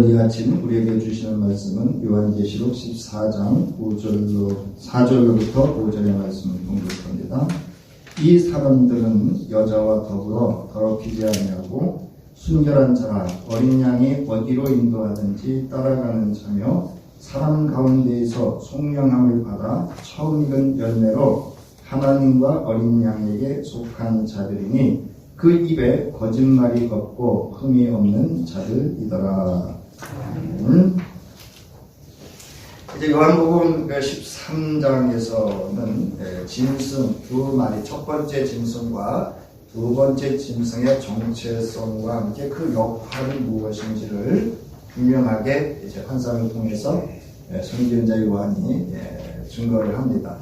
오늘 이 아침 우리에게 주시는 말씀은 요한계시록 14장 4절로부터 5절의 말씀을 공부합니다. 이 사람들은 여자와 더불어 더럽히지 아니하고 순결한 자라 어린 양이 어디로 인도하든지 따라가는 자며 사람 가운데에서 속량함을 받아 처음 익은 열매로 하나님과 어린 양에게 속한 자들이니 그 입에 거짓말이 없고 흠이 없는 자들이더라. 이제 요한복음 13장에서는 짐승 두 마리, 첫 번째 짐승과 두 번째 짐승의 정체성과 함께 그 역할이 무엇인지를 분명하게 이제 환상을 통해서 선지자 요한이 증거를 합니다.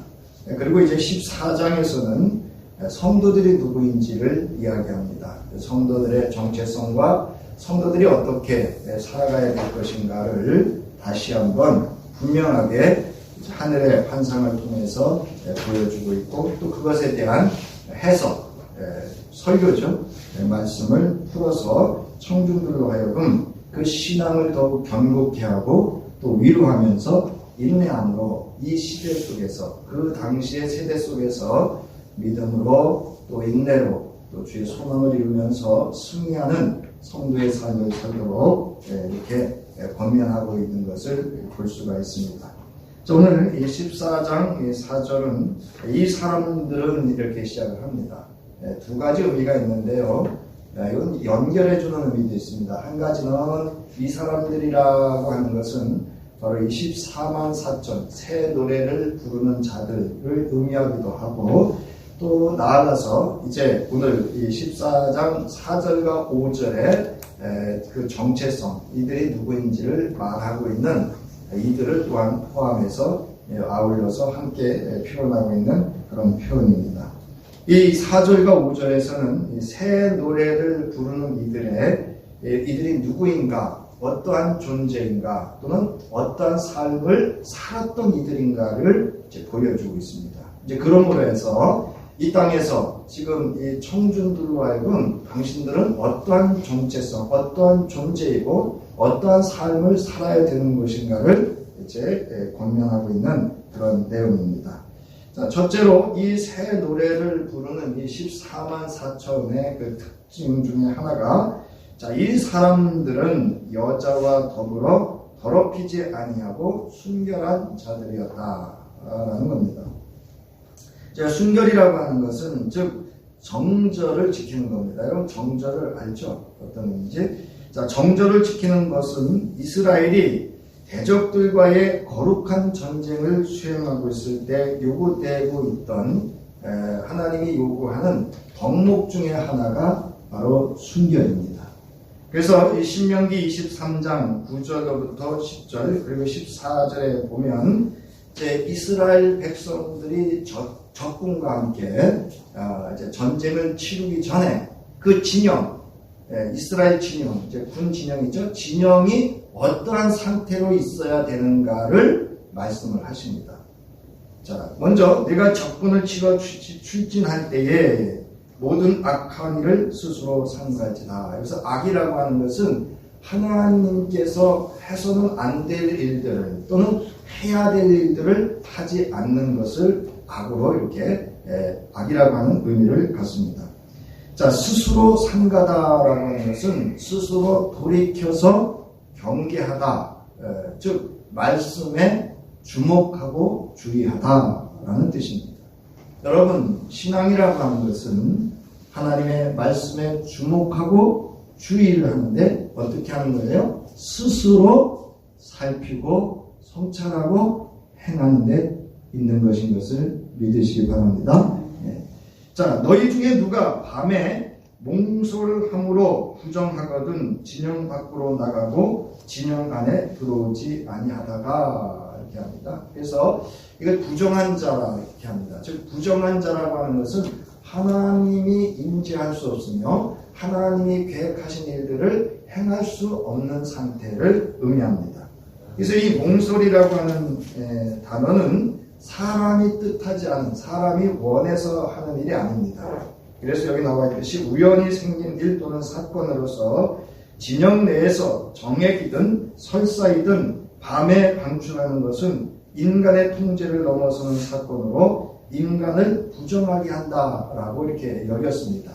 그리고 이제 14장에서는 성도들이 누구인지를 이야기합니다. 성도들의 정체성과 성도들이 어떻게 살아가야 될 것인가를 다시 한번 분명하게 하늘의 환상을 통해서 보여주고 있고, 또 그것에 대한 해석, 설교죠. 말씀을 풀어서 청중들로 하여금 그 신앙을 더욱 견고케 하고 또 위로하면서 인내함으로 이 시대 속에서, 그 당시의 세대 속에서 믿음으로 또 인내로 또 주의 소망을 이루면서 승리하는 성도의 삶을 살도록 이렇게 권면하고 있는 것을 볼 수가 있습니다. 오늘 이 14장 4절은 이 사람들은 이렇게 시작을 합니다. 두 가지 의미가 있는데요. 이건 연결해주는 의미도 있습니다. 한 가지는 이 사람들이라고 하는 것은 바로 24만 4천 새 노래를 부르는 자들을 의미하기도 하고, 또 나아가서 이제 오늘 이 14장 4절과 5절의 그 정체성, 이들이 누구인지를 말하고 있는 이들을 또한 포함해서 아울러서 함께 표현하고 있는 그런 표현입니다. 이 4절과 5절에서는 새 노래를 부르는 이들이 누구인가, 어떠한 존재인가, 또는 어떠한 삶을 살았던 이들인가를 이제 보여주고 있습니다. 이제 그러므로 해서 이 땅에서 지금 이 청중들로 하여금 당신들은 어떠한 정체성, 어떠한 존재이고 어떠한 삶을 살아야 되는 것인가를 이제 권면하고 있는 그런 내용입니다. 자, 첫째로 이 새 노래를 부르는 이 14만 4천의 그 특징 중에 하나가, 자, 이 사람들은 여자와 더불어 더럽히지 아니하고 순결한 자들이었다라는 겁니다. 순결이라고 하는 것은 즉 정절을 지키는 겁니다. 여러분 정절을 알죠? 어떤 의미인지? 자, 정절을 지키는 것은 이스라엘이 대적들과의 거룩한 전쟁을 수행하고 있을 때 요구되고 있던 하나님이 요구하는 덕목 중에 하나가 바로 순결입니다. 그래서 이 신명기 23장 9절부터 10절 그리고 14절에 보면 이제 이스라엘 백성들이 적군과 함께 이제 전쟁을 치르기 전에 그 진영, 이스라엘 진영, 이제 군 진영이죠. 진영이 어떠한 상태로 있어야 되는가를 말씀을 하십니다. 자, 먼저 내가 적군을 치러 출진할 때에 모든 악한 일을 스스로 삼갈지다. 여기서 악이라고 하는 것은 하나님께서 해서는 안 될 일들을 또는 해야 될 일들을 하지 않는 것을 악으로 이렇게 악이라고 하는 의미를 갖습니다. 자, 스스로 삼가다라고 하는 것은 스스로 돌이켜서 경계하다, 즉 말씀에 주목하고 주의하다라는 뜻입니다. 여러분, 신앙이라고 하는 것은 하나님의 말씀에 주목하고 주의를 하는데 어떻게 하는 거예요? 스스로 살피고 성찰하고 행하는 데 있는 것인 것을 믿으시기 바랍니다. 자, 너희 중에 누가 밤에 몽솔함으로 부정하거든 진영 밖으로 나가고 진영 안에 들어오지 아니하다가, 이렇게 합니다. 그래서 이걸 부정한 자라 이렇게 합니다. 즉 부정한 자라고 하는 것은 하나님이 임재할 수 없으며 하나님이 계획하신 일들을 행할 수 없는 상태를 의미합니다. 그래서 이 몽솔이라고 하는 단어는 사람이 뜻하지 않은, 사람이 원해서 하는 일이 아닙니다. 그래서 여기 나와 있듯이 우연히 생긴 일 또는 사건으로서 진영 내에서 정액이든 설사이든 밤에 방출하는 것은 인간의 통제를 넘어서는 사건으로 인간을 부정하게 한다라고 이렇게 여겼습니다.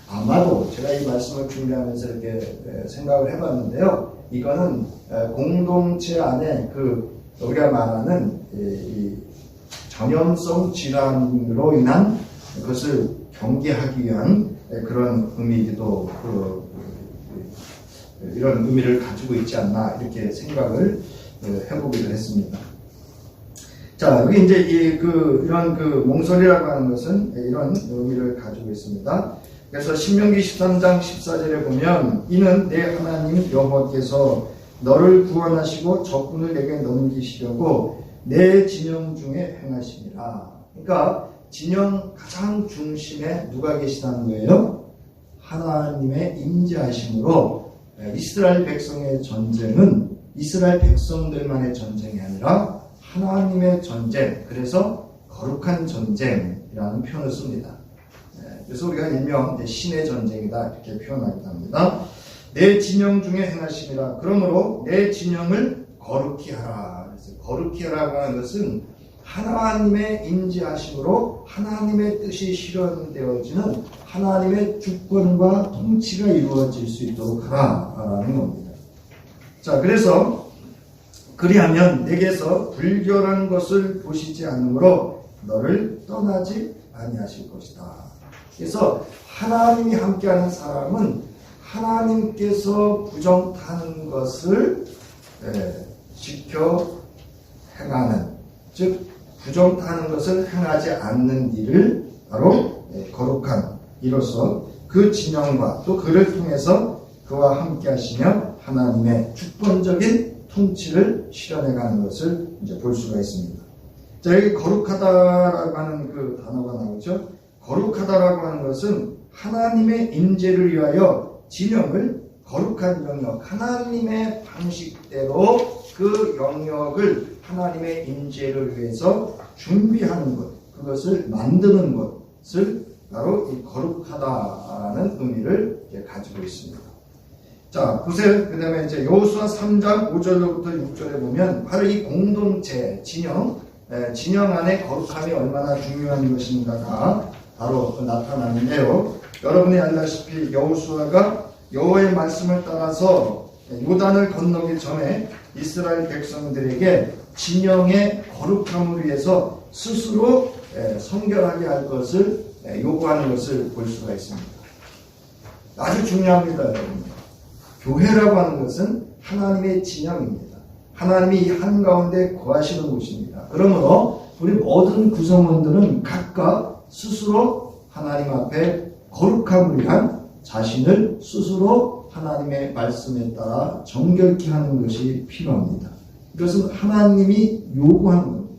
아마도 제가 이 말씀을 준비하면서 이렇게 생각을 해봤는데요. 이거는 공동체 안에 우리가 말하는 이 전염성 질환으로 인한 그것을 경계하기 위한 그런 의미도 이런 의미를 가지고 있지 않나 이렇게 생각을 해보기도 했습니다. 자, 여기 이제 이런 몽설이라고 하는 것은 이런 의미를 가지고 있습니다. 그래서 신명기 13장 14절에 보면 이는 내 하나님 여호와께서 너를 구원하시고 적군을 내게 넘기시려고 내 진영 중에 행하심이라. 그러니까 진영 가장 중심에 누가 계시다는 거예요? 하나님의 임재하심으로 이스라엘 백성의 전쟁은 이스라엘 백성들만의 전쟁이 아니라 하나님의 전쟁, 그래서 거룩한 전쟁이라는 표현을 씁니다. 그래서 우리가 일명 신의 전쟁이다 이렇게 표현하기도 합니다. 내 진영 중에 행하심이라. 그러므로 내 진영을 거룩히 하라. 그래서 거룩히 하라고 하는 것은 하나님의 임재하심으로 하나님의 뜻이 실현되어지는 하나님의 주권과 통치가 이루어질 수 있도록 하라라는 겁니다. 자, 그래서 그리하면 내게서 불결한 것을 보시지 않으므로 너를 떠나지 아니하실 것이다. 그래서 하나님이 함께하는 사람은 하나님께서 부정하는 것을 지켜 행하는, 즉 부정하는 것을 행하지 않는 일을 바로 거룩한 이로써 그 진영과 또 그를 통해서 그와 함께 하시며 하나님의 주권적인 통치를 실현해가는 것을 이제 볼 수가 있습니다. 자, 여기 거룩하다라고 하는 그 단어가 나오죠. 거룩하다라고 하는 것은 하나님의 임재를 위하여 진영을 거룩한 영역, 하나님의 방식대로 그 영역을 하나님의 임재를 위해서 준비하는 것, 그것을 만드는 것을 바로 이 거룩하다라는 의미를 가지고 있습니다. 자, 보세요. 그 다음에 이제 여호수아 3장 5절로부터 6절에 보면 바로 이 공동체, 진영 안에 거룩함이 얼마나 중요한 것인가가 바로 나타나는데요. 여러분이 알다시피 여호수아가 여호와의 말씀을 따라서 요단을 건너기 전에 이스라엘 백성들에게 진영의 거룩함을 위해서 스스로 성결하게 할 것을 요구하는 것을 볼 수가 있습니다. 아주 중요합니다, 여러분. 교회라고 하는 것은 하나님의 진영입니다. 하나님이 이 한가운데 거하시는 곳입니다. 그러므로 우리 모든 구성원들은 각각 스스로 하나님 앞에 거룩함을 위한 자신을 스스로 하나님의 말씀에 따라 정결케 하는 것이 필요합니다. 이것은 하나님이 요구하는 겁니다.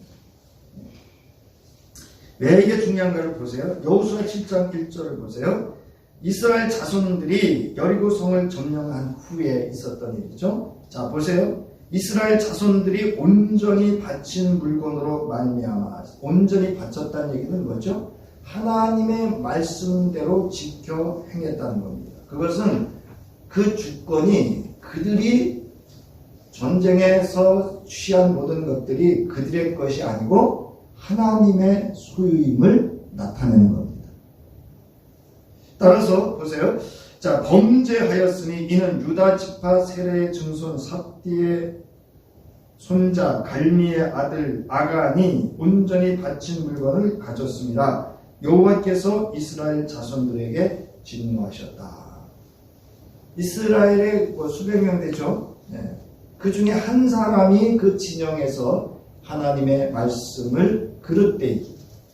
왜 이게 중요한가를 보세요. 여호수아 7장 1절을 보세요. 이스라엘 자손들이 여리고성을 점령한 후에 있었던 일이죠. 자, 보세요. 이스라엘 자손들이 온전히 바친 물건으로 말미암아, 온전히 바쳤다는 얘기는 뭐죠? 하나님의 말씀대로 지켜 행했다는 겁니다. 그것은 그 주권이 그들이 전쟁에서 취한 모든 것들이 그들의 것이 아니고 하나님의 소유임을 나타내는 겁니다. 따라서 보세요. 자, 범죄하였으니 이는 유다 지파 세례의 증손 삽디의 손자 갈미의 아들 아간이 온전히 바친 물건을 가졌습니다. 여호와께서 이스라엘 자손들에게 진노하셨다. 이스라엘의 수백 명 되죠. 그 중에 한 사람이 그 진영에서 하나님의 말씀을 그릇되이,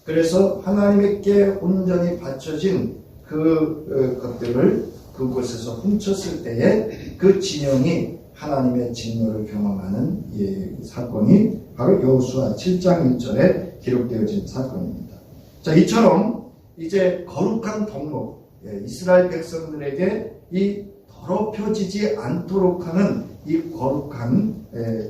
그래서 하나님께 온전히 바쳐진 것들을 그곳에서 훔쳤을 때에 그 진영이 하나님의 진노를 경험하는 사건이 바로 여호수아 7장 1절에 기록되어진 사건입니다. 자, 이처럼 이제 거룩한 덕목, 이스라엘 백성들에게 이 더럽혀지지 않도록 하는 이 거룩한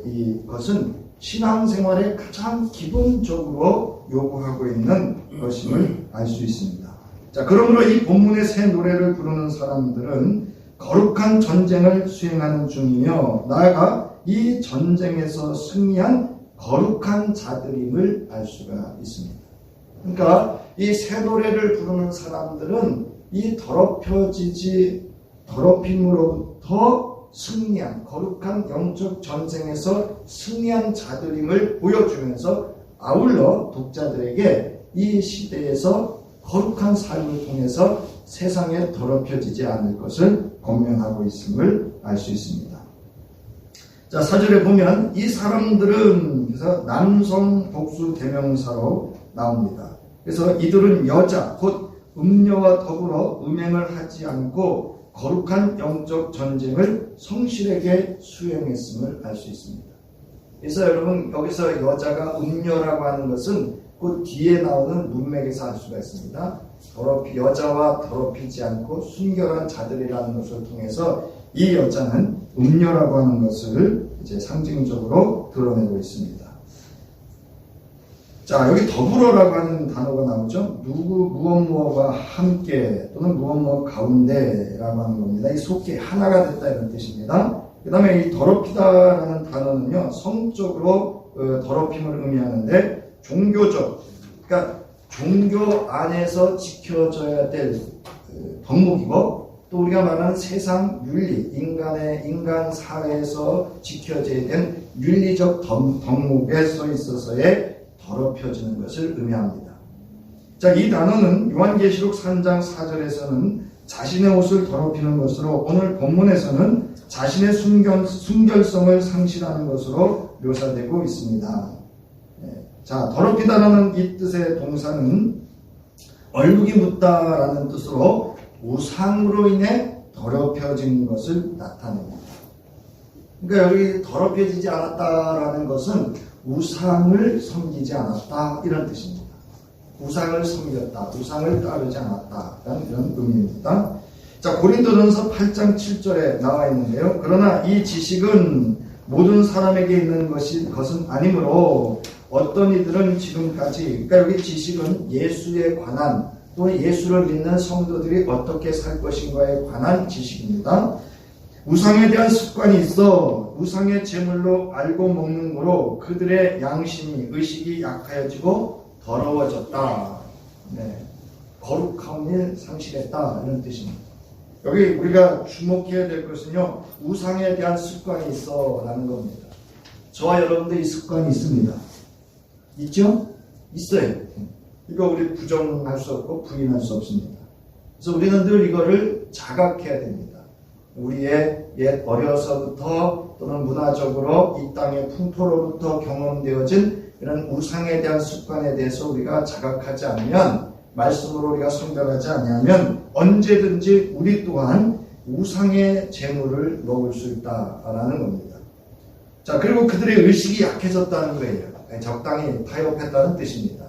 이것은 신앙생활의 가장 기본적으로 요구하고 있는 것임을 알 수 있습니다. 자, 그러므로 이 본문의 새 노래를 부르는 사람들은 거룩한 전쟁을 수행하는 중이며 나아가 이 전쟁에서 승리한 거룩한 자들임을 알 수가 있습니다. 그러니까 이 새 노래를 부르는 사람들은 이 더럽힘으로부터 승리한 거룩한 영적 전쟁에서 승리한 자들임을 보여주면서 아울러 독자들에게 이 시대에서 거룩한 삶을 통해서 세상에 더럽혀지지 않을 것을 권면하고 있음을 알 수 있습니다. 자, 4절에 보면 이 사람들은 그래서 남성 복수 대명사로 나옵니다. 그래서 이들은 여자 곧 음녀와 더불어 음행을 하지 않고 거룩한 영적 전쟁을 성실하게 수행했음을 알 수 있습니다. 그래서 여러분 여기서 여자가 음녀라고 하는 것은 그 뒤에 나오는 문맥에서 알 수가 있습니다. 여자와 더럽히지 않고 순결한 자들이라는 것을 통해서 이 여자는 음녀라고 하는 것을 이제 상징적으로 드러내고 있습니다. 자, 여기 더불어라고 하는 단어가 나오죠. 무엇과 함께 또는 무엇 가운데라고 하는 겁니다. 이 속히 하나가 됐다 이런 뜻입니다. 그 다음에 이 더럽히다라는 단어는요, 성적으로 더럽힘을 의미하는데 종교적, 그러니까 종교 안에서 지켜져야 될 덕목이고 또 우리가 말하는 세상 윤리, 인간 사회에서 지켜져야 된 윤리적 덕목에 써 있어서의 더럽혀지는 것을 의미합니다. 자, 이 단어는 요한계시록 3장 4절에서는 자신의 옷을 더럽히는 것으로 오늘 본문에서는 자신의 순결성을 상실하는 것으로 묘사되고 있습니다. 자, 더럽히다라는 이 뜻의 동사는 얼룩이 묻다라는 뜻으로 우상으로 인해 더럽혀진 것을 나타냅니다. 그러니까 여기 더럽혀지지 않았다라는 것은 우상을 섬기지 않았다 이런 뜻입니다. 우상을 섬겼다, 우상을 따르지 않았다라는 이런 의미입니다. 자, 고린도전서 8장 7절에 나와 있는데요. 그러나 이 지식은 모든 사람에게 있는 것은 아니므로 어떤 이들은 지금까지, 그러니까 여기 지식은 예수에 관한 또 예수를 믿는 성도들이 어떻게 살 것인가에 관한 지식입니다. 우상에 대한 습관이 있어 우상의 제물로 알고 먹는 거로 그들의 양심이 의식이 약하여지고 더러워졌다. 네. 거룩함을 상실했다 이런 뜻입니다. 여기 우리가 주목해야 될 것은요, 우상에 대한 습관이 있어 라는 겁니다. 저와 여러분들 이 습관이 있습니다. 있죠? 있어요. 이거 우리 부정할 수 없고 부인할 수 없습니다. 그래서 우리는 늘 이거를 자각해야 됩니다. 우리의 옛 어려서부터 또는 문화적으로 이 땅의 풍토로부터 경험되어진 이런 우상에 대한 습관에 대해서 우리가 자각하지 않으면, 말씀으로 우리가 선별하지 않으면 언제든지 우리 또한 우상의 재물을 먹을 수 있다라는 겁니다. 자, 그리고 그들의 의식이 약해졌다는 거예요. 적당히 타협했다는 뜻입니다.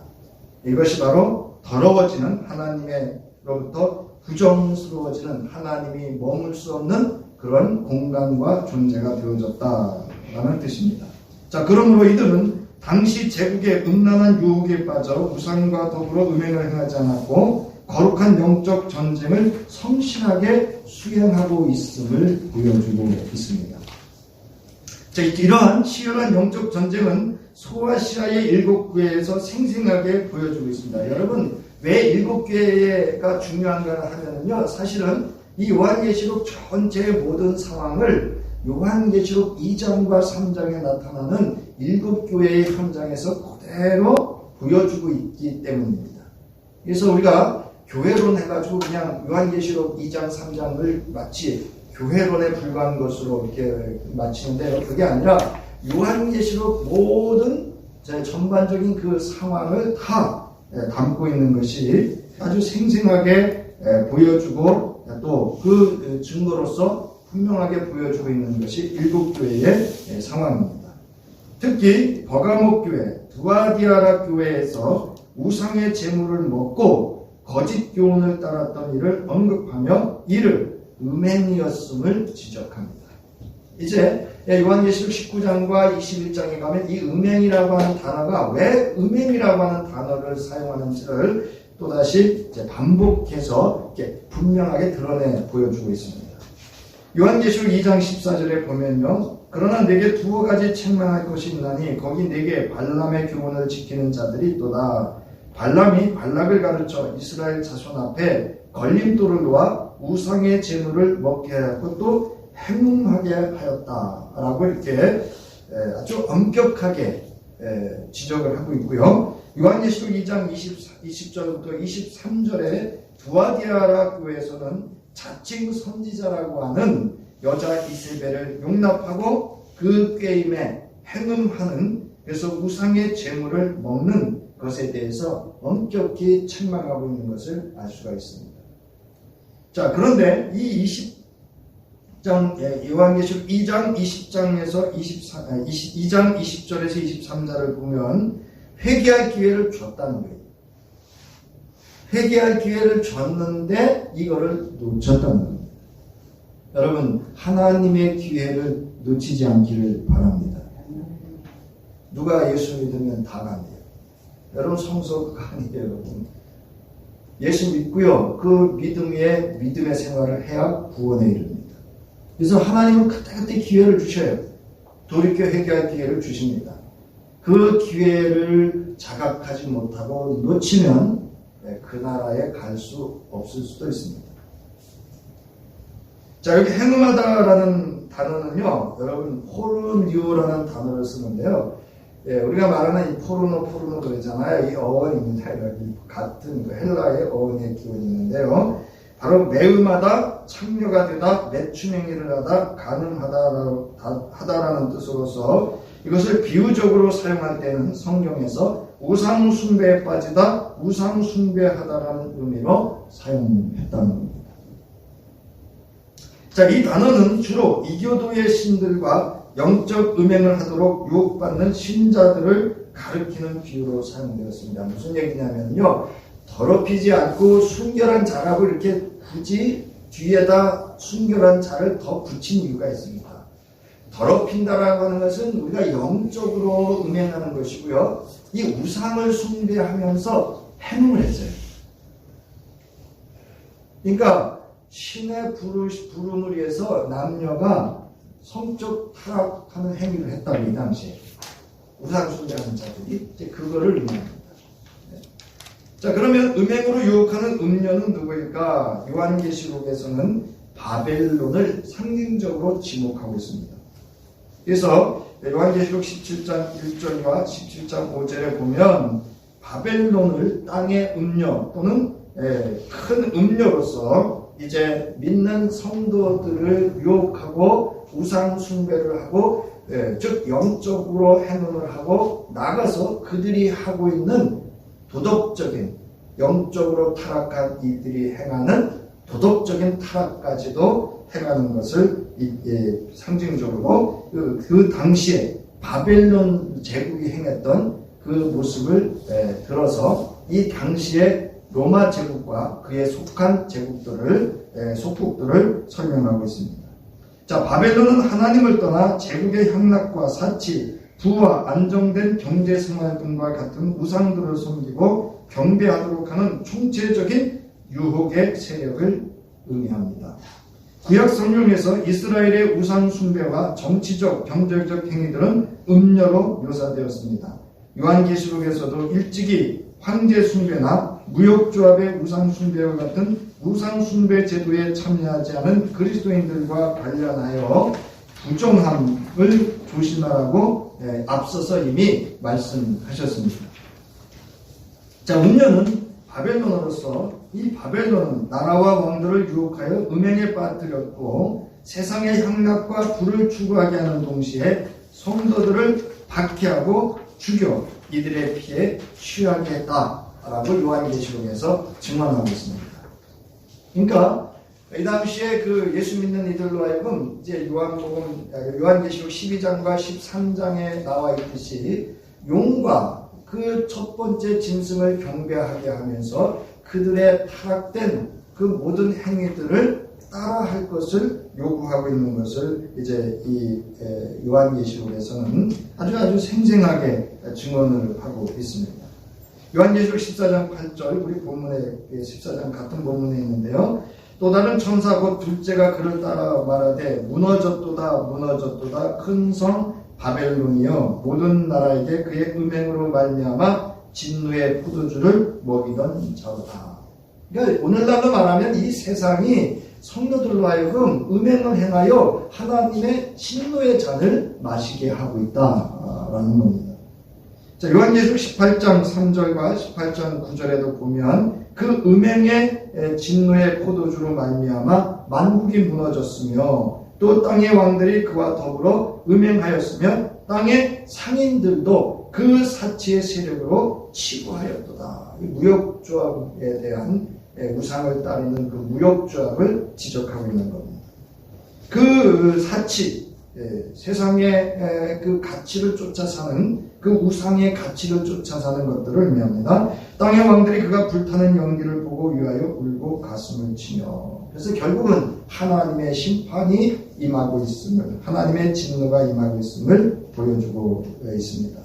이것이 바로 더러워지는 하나님으로부터 부정스러워지는 하나님이 머물 수 없는 그런 공간과 존재가 되어졌다라는 뜻입니다. 자, 그러므로 이들은 당시 제국의 음란한 유혹에 빠져 우상과 더불어 음행을 행하지 않았고 거룩한 영적 전쟁을 성실하게 수행하고 있음을 보여주고 있습니다. 자, 이러한 치열한 영적 전쟁은 소아시아의 7교회에서 생생하게 보여주고 있습니다. 여러분, 왜 7교회가 중요한가 하면요, 사실은 이 요한계시록 전체의 모든 상황을 요한계시록 2장과 3장에 나타나는 7교회의 현장에서 그대로 보여주고 있기 때문입니다. 그래서 우리가 교회론 해가지고 그냥 요한계시록 2장, 3장을 마치 교회론에 불과한 것으로 이렇게 마치는데요. 그게 아니라 요한계시록 모든 전반적인 그 상황을 다 담고 있는 것이 아주 생생하게 보여주고 또 그 증거로서 분명하게 보여주고 있는 것이 7교회의 상황입니다. 특히 버가모 교회, 두아디아라 교회에서 우상의 제물을 먹고 거짓 교훈을 따랐던 이를 언급하며 이를 음행이었음을 지적합니다. 이제 요한계시록 19장과 21장에 가면 이 음행이라고 하는 단어가 왜 음행이라고 하는 단어를 사용하는지를 또다시 이제 반복해서 이렇게 분명하게 드러내 보여주고 있습니다. 요한계시록 2장 14절에 보면요. 그러나 내게 두어 가지 책망할 것이 있나니 거기 내게 발람의 교훈을 지키는 자들이 있도다. 발람이 발락을 가르쳐 이스라엘 자손 앞에 걸림돌을 놓아 우상의 제물을 먹게 하였고 또 행음하게 하였다라고 이렇게 아주 엄격하게 지적을 하고 있고요. 요한계시록 2장 20절부터 23절에 두아디아라 교회에서는 자칭 선지자라고 하는 여자 이세벨을 용납하고 그 꾀임에 행음하는, 그래서 우상의 제물을 먹는 것에 대해서 엄격히 책망하고 있는 것을 알 수가 있습니다. 자, 그런데 이 20장, 요한계시록 2장 20장에서 2장 20절에서 23절을 보면 회개할 기회를 줬다는 거예요. 회개할 기회를 줬는데 이거를 놓쳤다는 겁니다. 여러분, 하나님의 기회를 놓치지 않기를 바랍니다. 누가 예수 믿으면 다 간대요. 여러분, 성서가 아니에요, 여러분. 예수 믿고요, 그 믿음의 생활을 해야 구원에 이릅니다. 그래서 하나님은 그때그때 기회를 주셔요. 돌이켜 회개할 기회를 주십니다. 그 기회를 자각하지 못하고 놓치면 그 나라에 갈 수 없을 수도 있습니다. 자, 여기 행음하다라는 단어는요, 여러분, 포르뉴라는 단어를 쓰는데요. 우리가 말하는 이 포르노 그러잖아요. 이 어원입니다. 여기 같은 헬라의 어원의 기원이 있는데요. 바로 매음하다, 창녀가 되다, 매춘행위를 하다, 가늠하다라는 뜻으로서 이것을 비유적으로 사용할 때는 성경에서 우상숭배에 빠지다, 우상숭배하다라는 의미로 사용했다는 겁니다. 자, 이 단어는 주로 이교도의 신들과 영적 음행을 하도록 유혹받는 신자들을 가리키는 비유로 사용되었습니다. 무슨 얘기냐면요, 더럽히지 않고 순결한 자라고 이렇게 굳이 뒤에다 순결한 자를 더 붙인 이유가 있습니다. 더럽힌다라고 하는 것은 우리가 영적으로 음행하는 것이고요, 이 우상을 숭배하면서 행음을 했어요. 그러니까 신의 부름을 위해서 남녀가 성적 타락하는 행위를 했다고, 이 당시에 우상 숭배하는 자들이 이제 그거를 의미합니다. 자, 그러면 음행으로 유혹하는 음녀는 누구일까? 요한계시록에서는 바벨론을 상징적으로 지목하고 있습니다. 그래서 요한계시록 17장 1절과 17장 5절에 보면 바벨론을 땅의 음녀 또는 큰 음녀로서 이제 믿는 성도들을 유혹하고 우상 숭배를 하고, 즉 영적으로 행음을 하고 나가서 그들이 하고 있는 도덕적인, 영적으로 타락한 이들이 행하는 도덕적인 타락까지도 행하는 것을 상징적으로 그 당시에 바벨론 제국이 행했던 그 모습을 들어서 이 당시에 로마 제국과 그에 속한 소국들을 설명하고 있습니다. 자, 바벨론은 하나님을 떠나 제국의 향락과 사치, 부와 안정된 경제생활 등과 같은 우상들을 섬기고 경배하도록 하는 총체적인 유혹의 세력을 의미합니다. 구약 성경에서 이스라엘의 우상 숭배와 정치적, 경제적 행위들은 음녀로 묘사되었습니다. 요한계시록에서도 일찍이 황제 숭배나 무역조합의 우상 숭배와 같은 우상 숭배 제도에 참여하지 않은 그리스도인들과 관련하여 부정함을 조심하라고 앞서서 이미 말씀하셨습니다. 자, 음녀는 바벨론으로서 이 바벨론은 나라와 왕들을 유혹하여 음행에 빠뜨렸고 세상의 향락과 부를 추구하게 하는 동시에 성도들을 박해하고 죽여 이들의 피에 취하게 했다라고 요한계시록에서 증언하고 있습니다. 그러니까 이 당시에 그 예수 믿는 이들로 하여금 이제 요한계시록 12장과 13장에 나와 있듯이 용과 그 첫 번째 짐승을 경배하게 하면서 그들의 타락된 그 모든 행위들을 따라할 것을 요구하고 있는 것을 이제 이 요한계시록에서는 아주 생생하게 증언을 하고 있습니다. 요한계시록 14장 8절, 우리 본문에 14장 같은 본문에 있는데요. 또 다른 천사 곧 둘째가 그를 따라 말하되 무너졌도다 무너졌도다 큰 성 바벨론이여 모든 나라에게 그의 음행으로 말미암아 진노의 포도주를 먹이던 자로다. 그러니까 오늘날로 말하면 이 세상이 성도들로 하여금 음행을 행하여 하나님의 진노의 잔을 마시게 하고 있다라는 겁니다. 자, 요한계시록 18장 3절과 18장 9절에도 보면 그 음행의 진노의 포도주로 말미암아 만국이 무너졌으며 또 땅의 왕들이 그와 더불어 음행하였으며 땅의 상인들도 그 사치의 세력으로 치부하였도다. 무역조합에 대한 우상을 따르는 그 무역조합을 지적하고 있는 겁니다. 그 사치, 세상의 그 가치를 쫓아 사는 그 우상의 가치를 쫓아 사는 것들을 의미합니다. 땅의 왕들이 그가 불타는 연기를 보고 위하여 울고 가슴을 치며, 그래서 결국은 하나님의 심판이 임하고 있음을, 하나님의 진노가 임하고 있음을 보여주고 있습니다.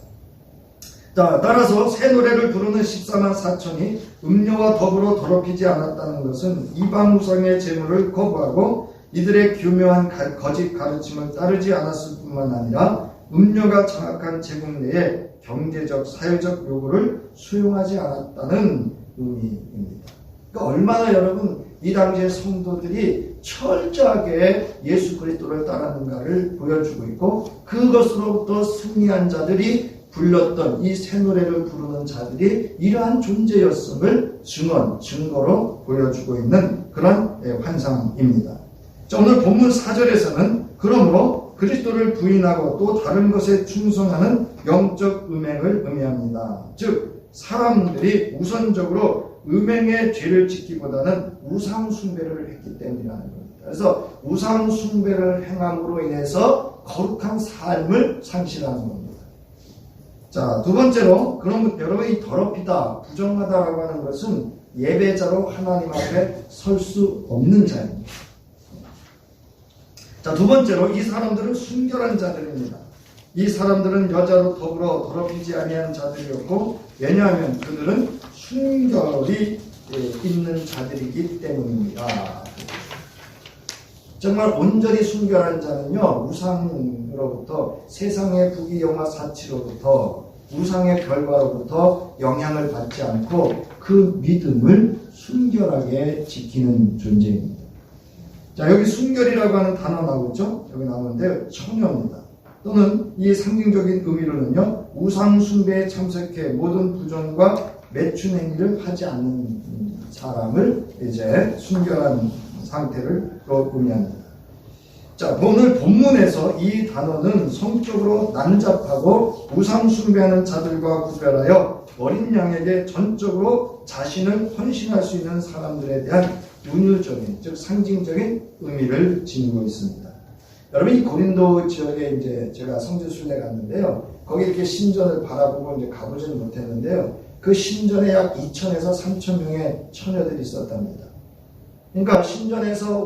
자, 따라서 새 노래를 부르는 14만 4천이 음료와 더불어 더럽히지 않았다는 것은 이방 우상의 제물을 거부하고 이들의 교묘한 거짓 가르침을 따르지 않았을 뿐만 아니라 음료가 장악한 제국 내에 경제적, 사회적 요구를 수용하지 않았다는 의미입니다. 그러니까 얼마나 여러분 이 당시의 성도들이 철저하게 예수 그리스도를 따르는가를 보여주고 있고, 그것으로부터 승리한 자들이 불렀던 이 새 노래를 부르는 자들이 이러한 존재였음을 증거로 보여주고 있는 그런 환상입니다. 자, 오늘 본문 4절에서는 그러므로 그리스도를 부인하고 또 다른 것에 충성하는 영적 음행을 의미합니다. 즉 사람들이 우선적으로 음행의 죄를 짓기보다는 우상 숭배를 했기 때문이라는 겁니다. 그래서 우상 숭배를 행함으로 인해서 거룩한 삶을 상실하는 겁니다. 자, 두 번째로, 그럼 여러분 이 더럽히다, 부정하다라고 하는 것은 예배자로 하나님 앞에 설 수 없는 자입니다. 자, 두 번째로 이 사람들은 순결한 자들입니다. 이 사람들은 여자로 더불어 더럽히지 아니한 자들이었고, 왜냐하면 그들은 순결이 있는 자들이기 때문입니다. 정말 온전히 순결한 자는요, 우상으로부터, 세상의 부귀영화 사치로부터, 우상의 결과로부터 영향을 받지 않고 그 믿음을 순결하게 지키는 존재입니다. 자, 여기 순결이라고 하는 단어 나오죠? 여기 나오는데 처녀입니다. 또는 이 상징적인 의미로는요, 우상 숭배에 참석해 모든 부정과 매춘 행위를 하지 않는 사람을 이제 순결한 상태를 의미합니다. 자, 오늘 본문에서 이 단어는 성적으로 난잡하고 우상 숭배하는 자들과 구별하여 어린 양에게 전적으로 자신을 헌신할 수 있는 사람들에 대한 은유적인, 즉 상징적인 의미를 지니고 있습니다. 여러분, 이 고린도 지역에 이제 제가 성지 순례 갔는데요, 거기 이렇게 신전을 바라보고 이제 가보지는 못했는데요, 그 신전에 약 2,000에서 3,000명의 처녀들이 있었답니다. 그러니까 신전에서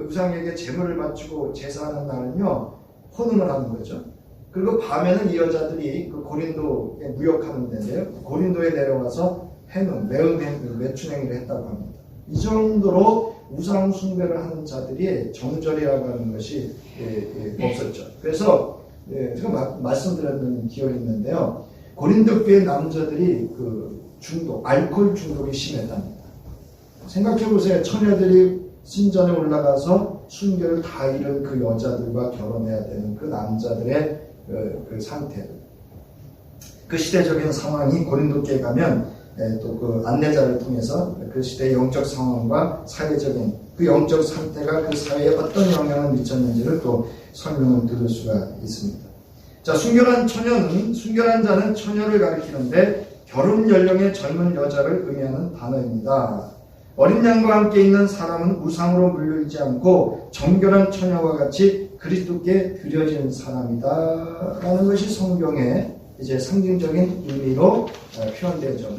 우상에게 제물을 바치고 제사하는 날은요, 혼응을 하는 거죠. 그리고 밤에는 이 여자들이 그 고린도에 무역하는 데인데요, 고린도에 내려와서 매춘행위를 했다고 합니다. 이 정도로 우상 숭배를 하는 자들이 정절이라고 하는 것이 없었죠. 그래서 제가 말씀드렸던 기억이 있는데요, 고린도 교회 남자들이 그 알코올 중독이 심했답니다. 생각해보세요. 처녀들이 신전에 올라가서 순결을 다 잃은 그 여자들과 결혼해야 되는 그 남자들의 그 상태를, 그 시대적인 상황이 고린도교에 가면 또 그 안내자를 통해서 그 시대의 영적 상황과 사회적인 그 영적 상태가 그 사회에 어떤 영향을 미쳤는지를 또 설명을 들을 수가 있습니다. 자, 순결한 자는 처녀를 가리키는데 결혼 연령의 젊은 여자를 의미하는 단어입니다. 어린 양과 함께 있는 사람은 우상으로 물들지 않고 정결한 처녀와 같이 그리스도께 드려지는 사람이다 라는 것이 성경의 이제 상징적인 의미로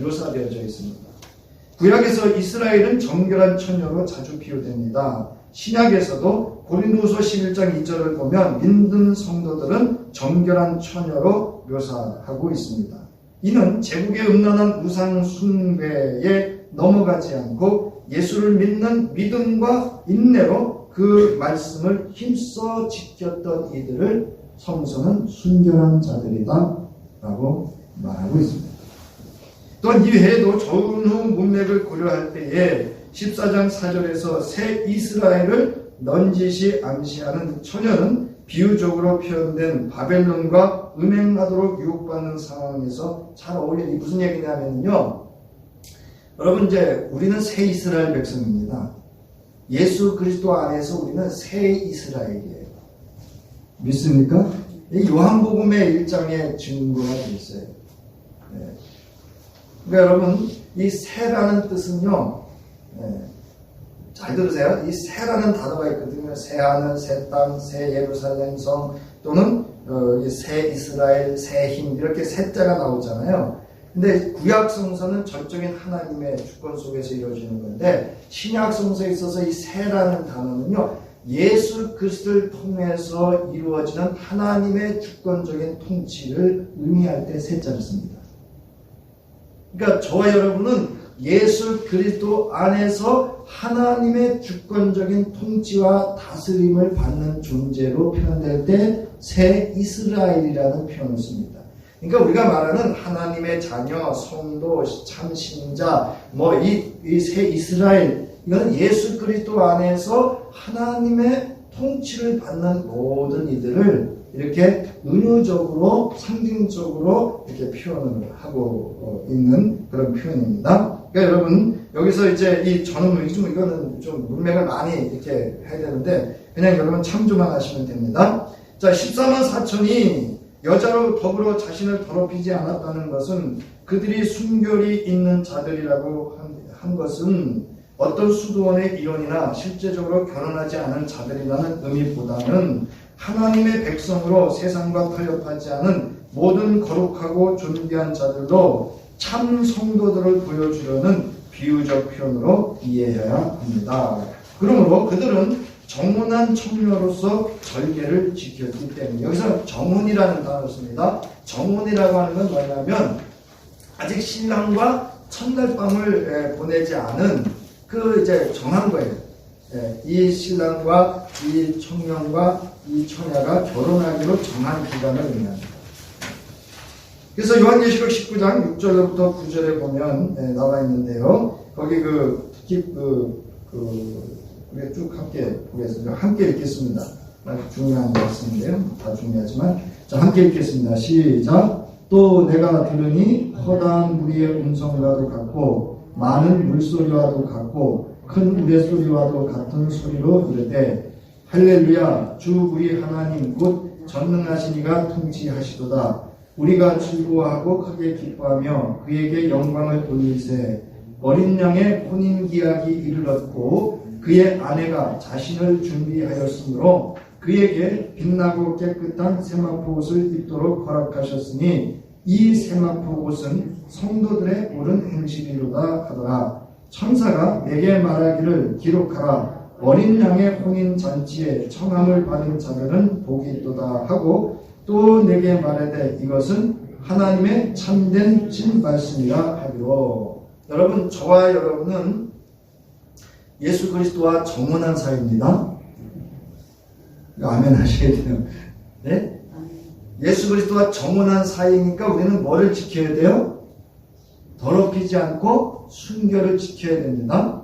묘사되어져 있습니다. 구약에서 이스라엘은 정결한 처녀로 자주 비유됩니다. 신약에서도 고린도후서 11장 2절을 보면 믿는 성도들은 정결한 처녀로 묘사하고 있습니다. 이는 제국의 음란한 우상 숭배의 넘어가지 않고 예수를 믿는 믿음과 인내로 그 말씀을 힘써 지켰던 이들을 성서는 순결한 자들이다 라고 말하고 있습니다. 또한 이외에도 전후 문맥을 고려할 때에 14장 4절에서 새 이스라엘을 넌지시 암시하는 처녀는 비유적으로 표현된 바벨론과 음행하도록 유혹받는 상황에서 잘 어울리는 무슨 얘기냐면요. 여러분 이제 우리는 새 이스라엘 백성입니다. 예수 그리스도 안에서 우리는 새 이스라엘이에요. 믿습니까? 이 요한복음의 1장에 증거가 되어 있어요. 네. 그러니까 여러분 이 새라는 뜻은요. 네. 잘 들으세요. 이 새라는 단어가 있거든요. 새 하늘, 새 땅, 새 예루살렘 성 또는 새 이스라엘, 새 힘 이렇게 새자가 나오잖아요. 근데 구약 성서는 전적인 하나님의 주권 속에서 이루어지는 건데 신약 성서에 있어서 이 새라는 단어는요. 예수 그리스도를 통해서 이루어지는 하나님의 주권적인 통치를 의미할 때 새자를 씁니다. 그러니까 저와 여러분은 예수 그리스도 안에서 하나님의 주권적인 통치와 다스림을 받는 존재로 표현될 때 새 이스라엘이라는 표현을 씁니다. 그러니까 우리가 말하는 하나님의 자녀, 성도, 참신자, 이 새 이스라엘 이거는 예수 그리스도 안에서 하나님의 통치를 받는 모든 이들을 이렇게 은유적으로 상징적으로 이렇게 표현을 하고 있는 그런 표현입니다. 그러니까 여러분 여기서 이제 이 전후 이거는 좀 문맥을 많이 이렇게 해야 되는데 그냥 여러분 참조만 하시면 됩니다. 자, 14만 4천이 여자로 더불어 자신을 더럽히지 않았다는 것은 그들이 순결이 있는 자들이라고 한 것은 어떤 수도원의 이론이나 실제적으로 결혼하지 않은 자들이라는 의미보다는 하나님의 백성으로 세상과 타협하지 않은 모든 거룩하고 존귀한 자들도 참 성도들을 보여주려는 비유적 표현으로 이해해야 합니다. 그러므로 그들은 정혼한 청녀로서 절개를 지켰기 때문에 여기서 정혼이라는 단어를 씁니다. 정혼이라고 하는 건 뭐냐면 아직 신랑과 첫날밤을 보내지 않은 그 이제 정한 거예요. 이 신랑과 이 청년과 이 처녀가 결혼하기로 정한 기간을 의미합니다. 그래서 요한계시록 19장 6절부터 9절에 보면 나와 있는데요. 거기 특히 우리가 쭉 함께 보겠습니다. 함께 읽겠습니다. 아주 중요한 말씀인데요. 다 중요하지만 자, 함께 읽겠습니다. 시작. 또 내가 들으니 허다한 무리의 음성과도 같고 많은 물소리와도 같고 큰 우레소리와도 같은 소리로 이르되 할렐루야 주 우리 하나님 곧 전능하신 이가 통치하시도다. 우리가 즐거워하고 크게 기뻐하며 그에게 영광을 돌리세. 어린 양의 혼인기약이 이르렀고 그의 아내가 자신을 준비하였으므로 그에게 빛나고 깨끗한 세마포 옷을 입도록 허락하셨으니 이 세마포 옷은 성도들의 옳은 행실이로다 하더라. 천사가 내게 말하기를 기록하라. 어린 양의 혼인 잔치에 청함을 받은 자들은 복이 있도다 하고 또 내게 말하되 이것은 하나님의 참된 진 말씀이라 하기로. 여러분 저와 여러분은 예수 그리스도와 정혼한 사이입니다. 아멘 하셔야 돼요. 네? 예수 그리스도와 정혼한 사이니까 우리는 뭐를 지켜야 돼요? 더럽히지 않고 순결을 지켜야 됩니다.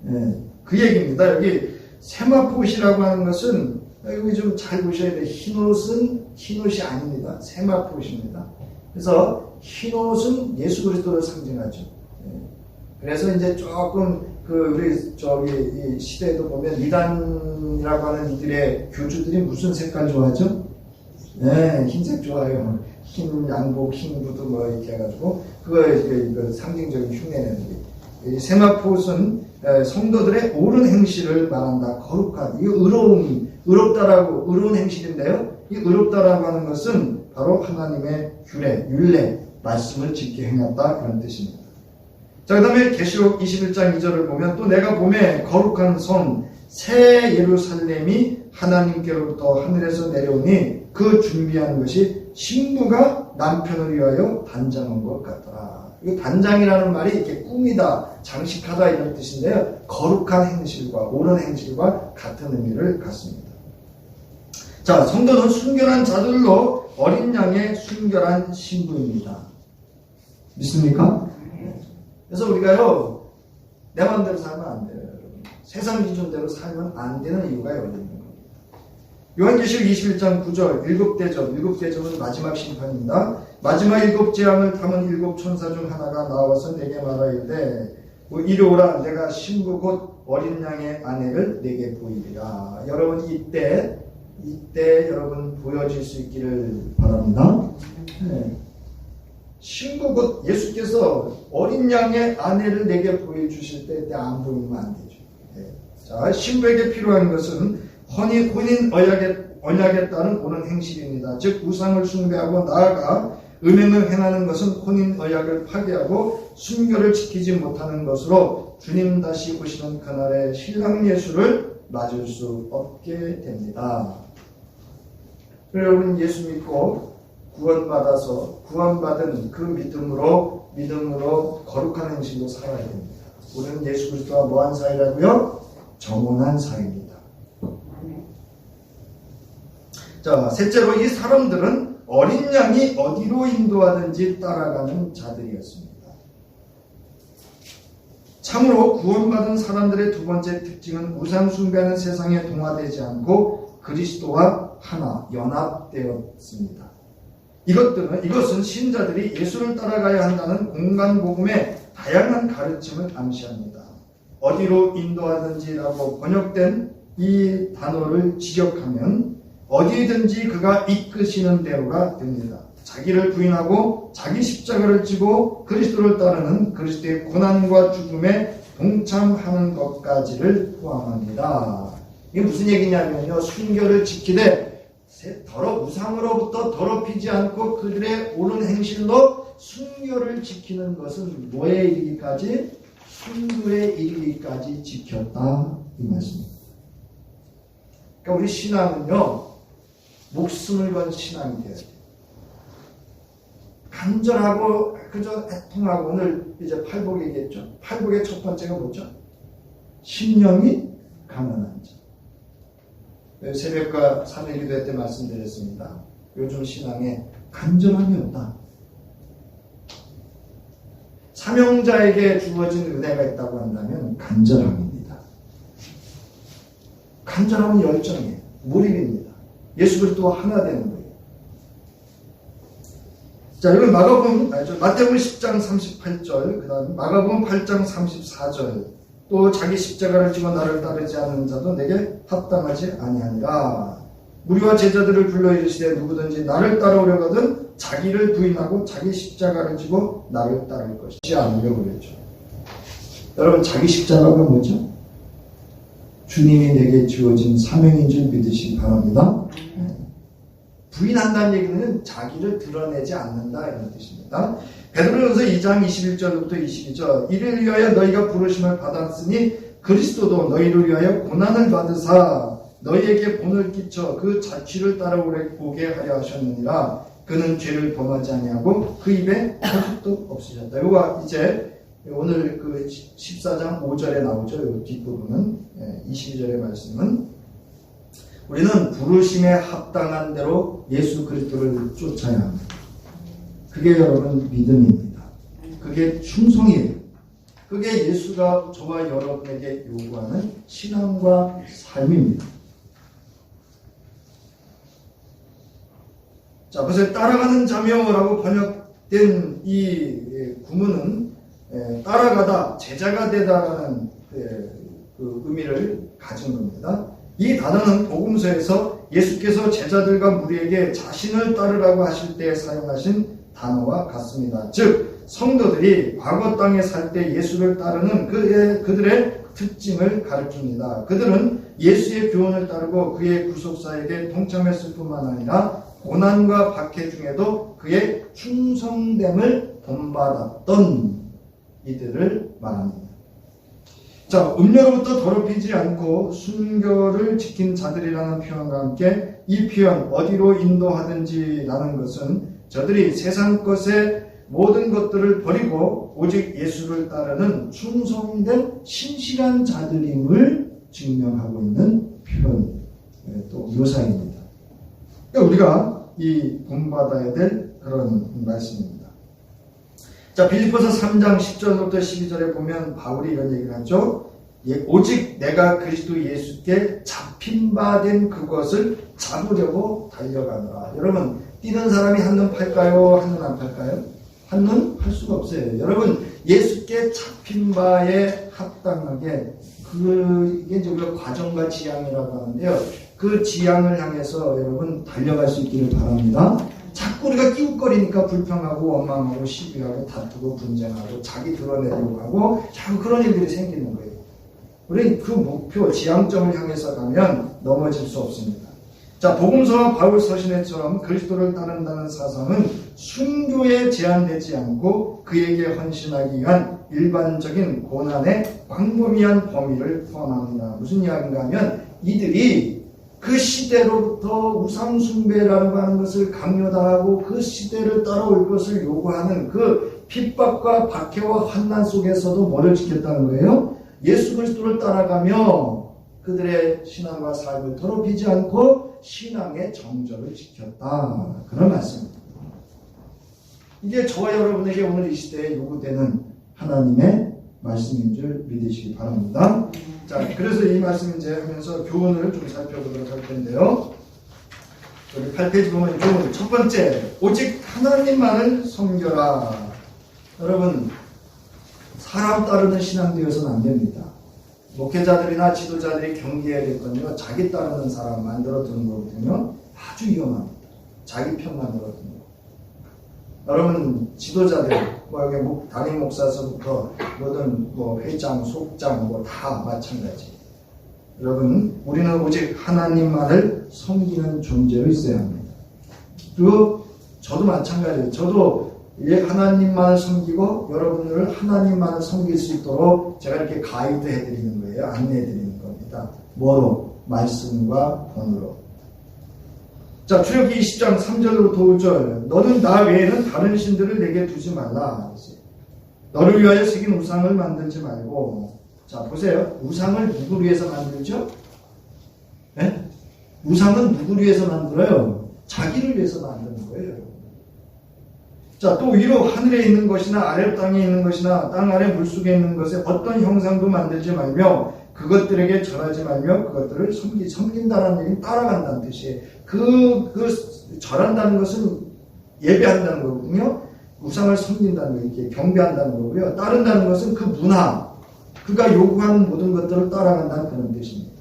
네, 그 얘기입니다. 여기 세마포옷이라고 하는 것은 여기 좀 잘 보셔야 돼요. 흰옷은 흰옷이 아닙니다. 세마포옷입니다. 그래서 흰옷은 예수 그리스도를 상징하죠. 네. 그래서 이제 조금 우리 이 시대에도 보면 이단이라고 하는 이들의 교주들이 무슨 색깔 좋아하죠? 네, 흰색 좋아해요. 흰 양복, 흰 구두 이렇게 해가지고 그거 상징적인 흉내내는 게. 이 세마포옷은 성도들의 옳은 행실을 말한다. 거룩한, 이거 의롭다라고 의로운 행실인데요. 이 의롭다라고 하는 것은 바로 하나님의 율례, 말씀을 지켜 행했다 그런 뜻입니다. 자, 그 다음에 계시록 21장 2절을 보면 또 내가 보매 거룩한 성 새 예루살렘이 하나님께로부터 하늘에서 내려오니 그 준비하는 것이 신부가 남편을 위하여 단장한 것 같더라. 이 단장이라는 말이 이렇게 꾸미다, 장식하다 이런 뜻인데요. 거룩한 행실과 옳은 행실과 같은 의미를 갖습니다. 자, 성도는 순결한 자들로 어린 양의 순결한 신부입니다. 믿습니까? 그래서 우리가요, 내 마음대로 살면 안 돼요, 여러분. 세상 기준대로 살면 안 되는 이유가 여기 있는 겁니다. 요한계시록 21장 9절, 일곱 대접은 마지막 심판입니다. 마지막 일곱 재앙을 담은 일곱 천사 중 하나가 나와서 내게 말하이르되 이리 오라, 내가 신부 곧 어린 양의 아내를 내게 보이리라. 여러분, 이때 여러분 보여질 수 있기를 바랍니다. 네. 신부 곧 예수께서 어린 양의 아내를 내게 보여주실 때 안 보이면 안 되죠. 네. 자, 신부에게 필요한 것은 혼인 언약에 따른 옳은 행실입니다. 즉 우상을 숭배하고 나아가 음행을 행하는 것은 혼인 언약을 파괴하고 순결을 지키지 못하는 것으로 주님 다시 오시는 그날의 신랑 예수를 맞을 수 없게 됩니다. 여러분, 예수 믿고 구원받은 그 믿음으로 거룩한 행실로 살아야 됩니다. 우리는 예수 그리스도와 뭐한 사이라고요? 정혼한 사이입니다. 자, 셋째로 이 사람들은 어린 양이 어디로 인도하든지 따라가는 자들이었습니다. 참으로 구원받은 사람들의 두 번째 특징은 우상 숭배하는 세상에 동화되지 않고 그리스도와 하나 연합되었습니다. 이것은 신자들이 예수를 따라가야 한다는 공간복음의 다양한 가르침을 암시합니다. 어디로 인도하든지라고 번역된 이 단어를 직역하면 어디든지 그가 이끄시는 대로가 됩니다. 자기를 부인하고 자기 십자가를 지고 그리스도를 따르는 그리스도의 고난과 죽음에 동참하는 것까지를 포함합니다. 이게 무슨 얘기냐면요, 순결을 지키되 우상으로부터 더럽히지 않고 그들의 옳은 행실로 순결을 지키는 것은 뭐에 이르기까지? 순교에 이르기까지 지켰다, 이 말씀입니다. 그러니까 우리 신앙은요, 목숨을 건 신앙이 돼야 돼요. 간절하고 그저 애통하고, 오늘 이제 팔복이겠죠. 팔복의 첫 번째가 뭐죠? 심령이 가난한 자. 새벽과 3일 기도회 때 말씀드렸습니다. 요즘 신앙에 간절함이 없다. 사명자에게 주어진 은혜가 있다고 한다면 간절함입니다. 간절함은 열정이에요. 몰입입니다. 예수 그리스도와 하나 되는 거예요. 자, 여기 마태복음 10장 38절, 그 다음 마가복음 8장 34절, 또 자기 십자가를 지고 나를 따르지 않는 자도 내게 합당하지 아니하니라. 우리와 제자들을 불러 이르시되 누구든지 나를 따라오려거든 자기를 부인하고 자기 십자가를 지고 나를 따를 것이지 않으려고 그랬죠. 여러분, 자기 십자가가 뭐죠? 주님이 내게 주어진 사명인 줄 믿으시기 바랍니다. 부인한다는 얘기는 자기를 드러내지 않는다, 이런 뜻입니다. 베드로전서 2장 21절부터 22절, 이를 위하여 너희가 부르심을 받았으니 그리스도도 너희를 위하여 고난을 받으사 너희에게 본을 끼쳐 그 자취를 따라오게 하려 하셨느니라. 그는 죄를 범하지 아니하고 그 입에 거짓도 없으셨다. 이거 이제 오늘 그 14장 5절에 나오죠. 이 뒷부분은, 22절의 말씀은 우리는 부르심에 합당한 대로 예수 그리스도를 쫓아야 합니다. 그게 여러분 믿음입니다. 그게 충성이에요. 그게 예수가 저와 여러분에게 요구하는 신앙과 삶입니다. 자, 그래서 따라가는 자명이라고 번역된 이 구문은 따라가다, 제자가 되다라는 그 의미를 가진 겁니다. 이 단어는 복음서에서 예수께서 제자들과 무리에게 자신을 따르라고 하실 때 사용하신 단어와 같습니다. 즉 성도들이 과거 땅에 살 때 예수를 따르는 그들의 특징을 가르칩니다. 그들은 예수의 교훈을 따르고 그의 구속사에게 동참했을 뿐만 아니라 고난과 박해 중에도 그의 충성됨을 본받았던 이들을 말합니다. 자, 음료로부터 더럽히지 않고 순결을 지킨 자들이라는 표현과 함께 이 표현 어디로 인도하든지라는 것은 저들이 세상 것에 모든 것들을 버리고 오직 예수를 따르는 충성된 신실한 자들임을 증명하고 있는 표현, 또 묘사입니다. 그러니까 우리가 이 본받아야 될 그런 말씀입니다. 자, 빌립보서 3장 10절부터 12절에 보면 바울이 이런 얘기를 하죠. 오직 내가 그리스도 예수께 잡힌 바 된 그것을 잡으려고 달려가노라. 여러분, 뛰는 사람이 한눈 팔까요? 한눈 안 팔까요? 한눈 팔 수가 없어요. 여러분, 예수께 잡힌 바에 합당하게 이게 이제 우리가 과정과 지향이라고 하는데요. 그 지향을 향해서 여러분 달려갈 수 있기를 바랍니다. 자꾸 우리가 끼웃거리니까 불평하고 원망하고 시비하고 다투고 분쟁하고 자기 드러내려고 하고 자꾸 그런 일들이 생기는 거예요. 우리 그 목표, 지향점을 향해서 가면 넘어질 수 없습니다. 자, 복음서와 바울 서신회처럼 그리스도를 따른다는 사상은 순교에 제한되지 않고 그에게 헌신하기 위한 일반적인 고난의 광범위한 범위를 포함합니다. 무슨 이야기인가 하면 이들이 그 시대로부터 우상숭배라고 하는 것을 강요당하고 그 시대를 따라올 것을 요구하는 그 핍박과 박해와 환난 속에서도 뭐를 지켰다는 거예요? 예수 그리스도를 따라가며 그들의 신앙과 삶을 더럽히지 않고 신앙의 정절을 지켰다. 그런 말씀입니다. 이게 저와 여러분에게 오늘 이 시대에 요구되는 하나님의 말씀인 줄 믿으시기 바랍니다. 자, 그래서 이 말씀 이제 하면서 교훈을 좀 살펴보도록 할 텐데요. 여기 8페이지 보면 교훈 첫 번째, 오직 하나님만을 섬겨라. 여러분, 사람 따르는 신앙 되어서는 안 됩니다. 목회자들이나 지도자들이 경계해야 될 건요, 자기 따르는 사람 만들어 두는 거거든요. 아주 위험합니다. 자기 편 만들어 두는 거. 여러분, 지도자들, 여기 담임 목사서부터 모든 회장, 속장, 다 마찬가지. 여러분, 우리는 오직 하나님만을 섬기는 존재로 있어야 합니다. 그리고 저도 마찬가지예요. 저도 하나님만을 섬기고 여러분들을 하나님만을 섬길 수 있도록 제가 이렇게 가이드 해드리는 거예요. 안내해드리는 겁니다. 뭐로? 말씀과 본으로. 자, 출애굽기 20장 3절로부터 5절. 너는 나 외에는 다른 신들을 내게 두지 말라. 너를 위하여 새긴 우상을 만들지 말고. 자, 보세요. 우상을 누구를 위해서 만들죠? 네? 우상은 누구를 위해서 만들어요? 자기를 위해서 만드는 거예요. 자, 또 위로 하늘에 있는 것이나 아래 땅에 있는 것이나 땅 아래 물속에 있는 것에 어떤 형상도 만들지 말며 그것들에게 절하지 말며 그것들을 섬긴다는 얘기는 따라간다는 뜻이에요. 절한다는 것은 예배한다는 거거든요. 우상을 섬긴다는 거, 이렇게 경배한다는 거고요. 따른다는 것은 그 문화, 그가 요구하는 모든 것들을 따라간다는 그런 뜻입니다.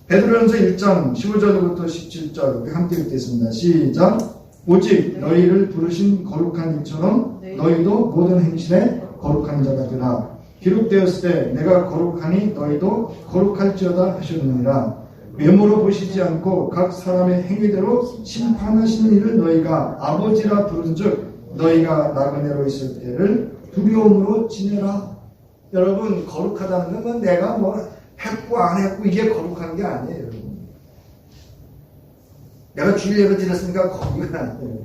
베드로전서 1장 15절부터 17절 우리 함께 읽겠습니다. 시작. 오직 너희를 부르신 거룩한 이처럼 너희도 모든 행실에 거룩한 자가 되라. 기록되었을 때 내가 거룩하니 너희도 거룩할지어다 하셨느니라. 외모로 보시지 않고 각 사람의 행위대로 심판하시는 이를 너희가 아버지라 부른즉 너희가 나그네로 있을 때를 두려움으로 지내라. 여러분, 거룩하다는 건 내가 했고 안 했고 이게 거룩한 게 아니에요. 여러분. 내가 주일 예배 드렸으니까 거기가 아니에요.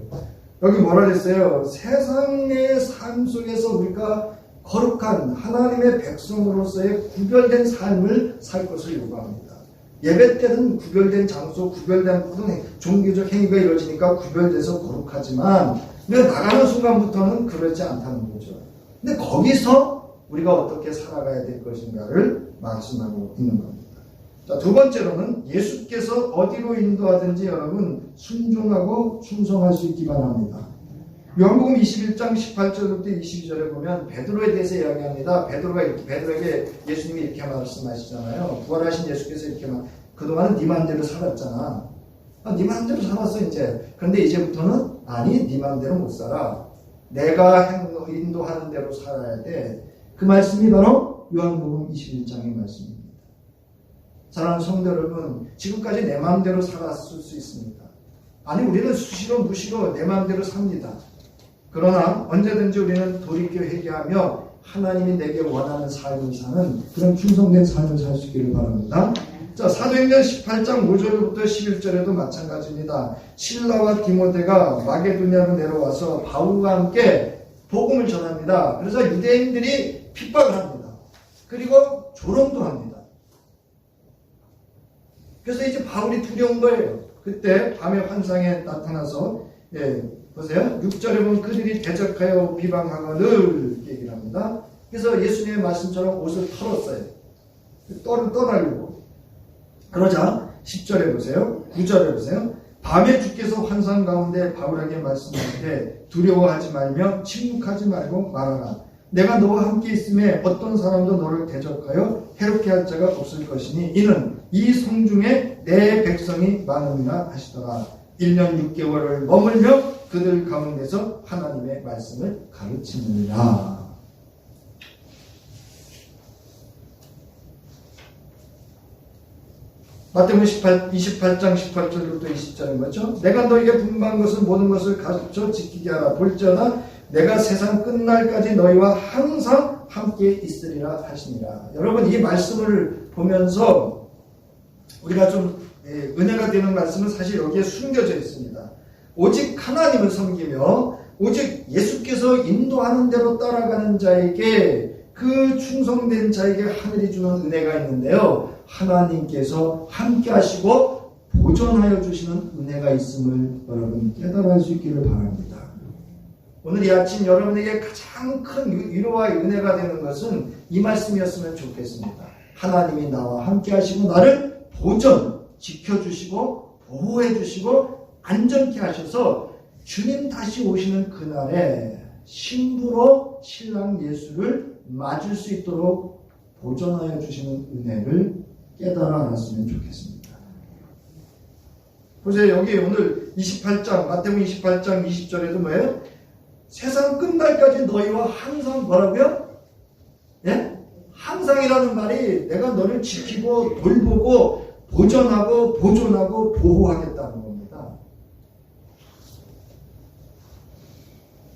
여기 뭐라 그랬어요? 세상의 삶 속에서 우리가 거룩한 하나님의 백성으로서의 구별된 삶을 살 것을 요구합니다. 예배 때는 구별된 장소, 구별된 모든 종교적 행위가 이루어지니까 구별돼서 거룩하지만 우리가 나가는 순간부터는 그렇지 않다는 거죠. 근데 거기서 우리가 어떻게 살아가야 될 것인가를 말씀하고 있는 겁니다. 자, 두 번째로는 예수께서 어디로 인도하든지 여러분 순종하고 충성할 수 있기 바랍니다. 요한복음 21장 18절부터 22절에 보면 베드로에 대해서 이야기합니다. 베드로에게 예수님이 이렇게 말씀하시잖아요. 부활하신 예수께서 이렇게 그동안은 네 맘대로 살았잖아. 네 맘대로 살았어 이제. 그런데 이제부터는 아니, 네 맘대로 못 살아. 내가 인도하는 대로 살아야 돼. 그 말씀이 바로 요한복음 21장의 말씀입니다. 사랑하는 성도 여러분, 지금까지 내 마음대로 살았을 수 있습니다. 아니, 우리는 수시로 무시로 내 마음대로 삽니다. 그러나 언제든지 우리는 돌이켜 회개하며 하나님이 내게 원하는 삶을 사는 그런 충성된 삶을 살 수 있기를 바랍니다. 자, 사도행전 18장 5절부터 11절에도 마찬가지입니다. 실라와 디모데가 마게도냐로 내려와서 바울과 함께 복음을 전합니다. 그래서 유대인들이 핍박을 합니다. 그리고 조롱도 합니다. 그래서 이제 바울이 두려운 거예요. 그때 밤의 환상에 나타나서 보세요. 6절에 보면 그들이 대적하여 비방하거늘 이렇게 얘기를 합니다. 그래서 예수님의 말씀처럼 옷을 털었어요. 떠나려고. 그러자 10절에 보세요. 9절에 보세요. 밤에 주께서 환상 가운데 바울에게 말씀하시되 두려워하지 말며 침묵하지 말고 말하라. 내가 너와 함께 있음에 어떤 사람도 너를 대적하여 해롭게 할 자가 없을 것이니 이는 이 성중에 내 백성이 많음이라 하시더라. 1년 6개월을 머물며 그들 가운데서 하나님의 말씀을 가르치느니라. 마태복음 28장 18절부터 20절인 거죠. 내가 너에게 분부한 것은 모든 것을 가르쳐 지키게 하라. 볼지어다 내가 세상 끝날까지 너희와 항상 함께 있으리라 하시니라. 여러분 이 말씀을 보면서 우리가 좀 은혜가 되는 말씀은 사실 여기에 숨겨져 있습니다. 오직 하나님을 섬기며 오직 예수께서 인도하는 대로 따라가는 자에게 그 충성된 자에게 하늘이 주는 은혜가 있는데요. 하나님께서 함께 하시고 보존하여 주시는 은혜가 있음을 여러분 깨달을 수 있기를 바랍니다. 오늘 이 아침 여러분에게 가장 큰 위로와 은혜가 되는 것은 이 말씀이었으면 좋겠습니다. 하나님이 나와 함께 하시고 나를 보존, 지켜주시고 보호해주시고 안전케 하셔서 주님 다시 오시는 그날에 신부로 신랑 예수를 맞을 수 있도록 보존하여 주시는 은혜를 깨달아 알았으면 좋겠습니다. 보세요. 여기 오늘 28장 마태복음 28장 20절에도 뭐예요? 세상 끝날까지 너희와 항상 뭐라고요? 예? 항상이라는 말이 내가 너를 지키고 돌보고 보존하고 보존하고 보호하겠다는 겁니다.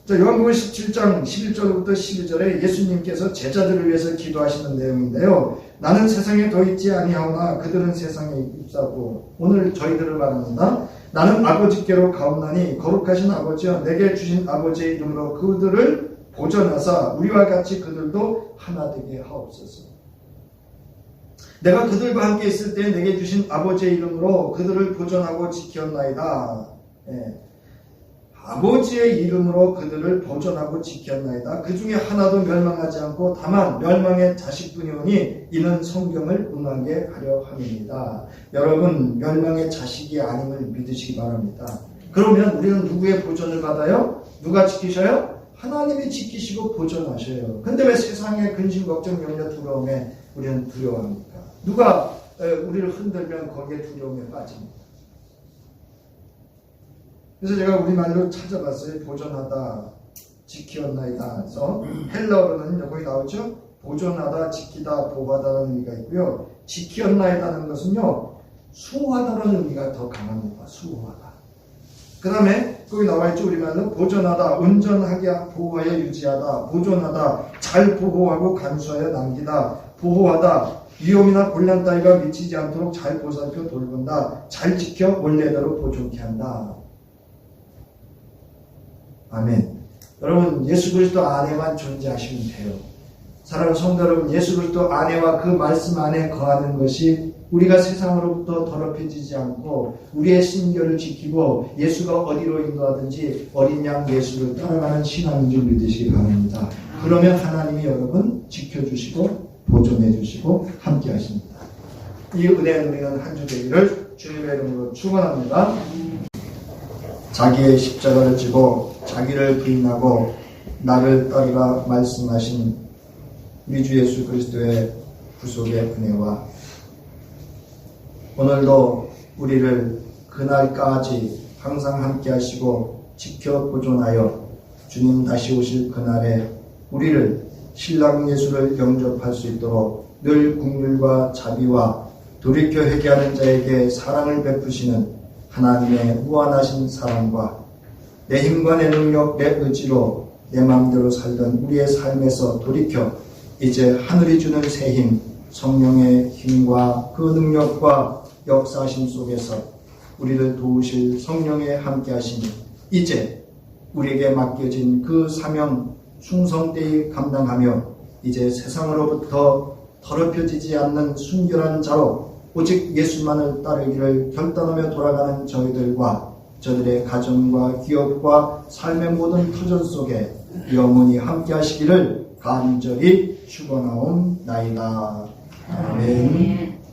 자, 요한복음 17장 11절부터 12절에 예수님께서 제자들을 위해서 기도하시는 내용인데요. 나는 세상에 더 있지 아니하오나 그들은 세상에 있사고 오늘 저희들을 말합니다. 나는 아버지께로 가옵나니 거룩하신 아버지여 내게 주신 아버지의 이름으로 그들을 보존하사 우리와 같이 그들도 하나 되게 하옵소서. 내가 그들과 함께 있을 때 내게 주신 아버지의 이름으로 그들을 보존하고 지켰나이다. 아버지의 이름으로 그들을 보존하고 지켰나이다. 그 중에 하나도 멸망하지 않고 다만 멸망의 자식뿐이오니 이는 성경을 응하게 하려 함입니다. 여러분 멸망의 자식이 아님을 믿으시기 바랍니다. 그러면 우리는 누구의 보존을 받아요? 누가 지키셔요? 하나님이 지키시고 보존하셔요. 근데 왜 세상의 근심, 걱정, 염려, 두려움에 우리는 두려워합니까? 누가 우리를 흔들면 거기에 두려움에 빠집니다. 그래서 제가 우리말로 찾아봤어요. 보존하다, 지키었나이다. 그래서 헬라어로는 여기 나오죠. 보존하다, 지키다, 보호하다는 의미가 있고요. 지키었나이다는 것은요. 수호하다라는 의미가 더 강합니다. 수호하다. 그 다음에 거기 나와있죠. 우리말로 보존하다, 온전하게 보호하여 유지하다, 보존하다, 잘 보호하고 간수하여 남기다, 보호하다, 위험이나 곤란 따위가 미치지 않도록 잘 보살펴 돌본다, 잘 지켜 원래대로 보존케 한다. 아멘. 여러분 예수 그리스도 안에만 존재하시면 돼요. 사랑하는 성도 여러분, 예수 그리스도 안에와 그 말씀 안에 거하는 것이 우리가 세상으로부터 더럽혀지지 않고 우리의 신결을 지키고 예수가 어디로 인도하든지 어린 양 예수를 따라가는 신앙인 줄 믿으시기 바랍니다. 그러면 하나님이 여러분 지켜주시고 보존해주시고 함께 하십니다. 이 은혜 누리는 한 주 되기를 주님의 이름으로 축원합니다. 자기의 십자가를 지고 자기를 부인하고 나를 따르라 말씀하신 우리 주 예수 그리스도의 구속의 은혜와 오늘도 우리를 그날까지 항상 함께 하시고 지켜 보존하여 주님 다시 오실 그날에 우리를 신랑 예수를 영접할 수 있도록 늘 긍휼과 자비와 돌이켜 회개하는 자에게 사랑을 베푸시는 하나님의 무한하신 사랑과 내 힘과 내 능력, 내 의지로 내 마음대로 살던 우리의 삶에서 돌이켜 이제 하늘이 주는 새 힘, 성령의 힘과 그 능력과 역사하심 속에서 우리를 도우실 성령의 함께하심이 이제 우리에게 맡겨진 그 사명, 충성되이 감당하며 이제 세상으로부터 더럽혀지지 않는 순결한 자로 오직 예수만을 따르기를 결단하며 돌아가는 저희들과 저들의 가정과 기업과 삶의 모든 터전 속에 영원히 함께 하시기를 간절히 축원하옵나이다. 아멘.